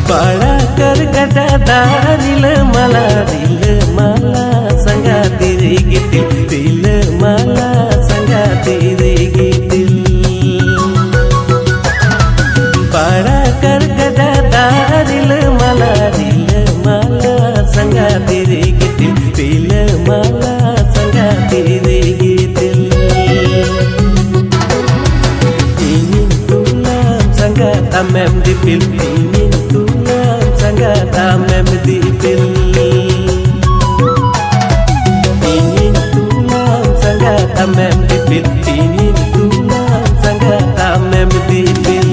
पाड़ा कर गदा दारिल मला संगा तेरे दिल मला संगा तेरे दिल पाड़ा कर गदा दारिल मला संगा तेरे दिल मला संगा तेरे दिल ingin tulang sangga tamem dipil ingin tulang sangga tamem dipil ingin tulang sangga tamem dipil ingin tulang sangga tamem dipil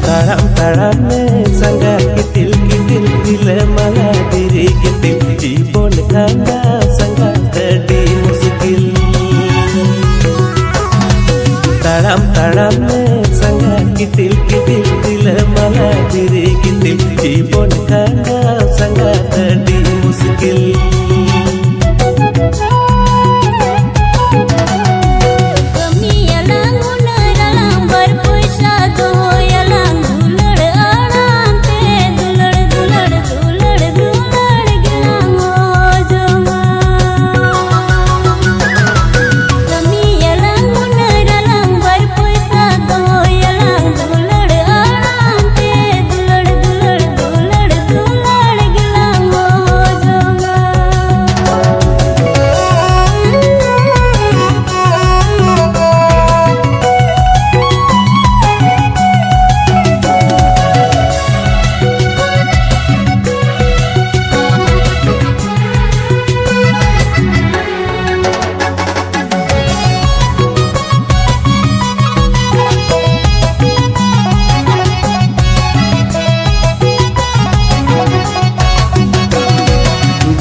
Taram-taramnya sangga kitil-kitil bila malah diri kitil Cibon kanda sangga tadi muskil Taram-taramnya sangga kitil-kitil bila malah diri kitil Cibon kanda sangga tadi muskil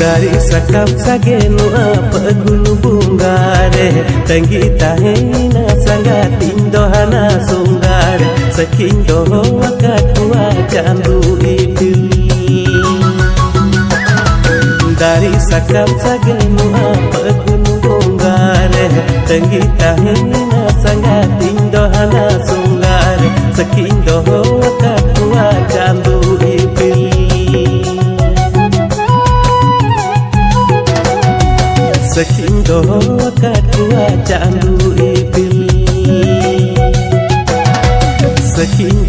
Dari sakam sagenu apa gunu bunggare Tanggi tahena sangga tindohana sunggare Sakindo wakat kuwa jandu idil Dari sakam sagenu apa gunu bunggare Tanggi tahena sangga tindohana sunggare Sakindo wakat kuwa jandu idil Sakindo wakat kuwa jandu ipil Sakindo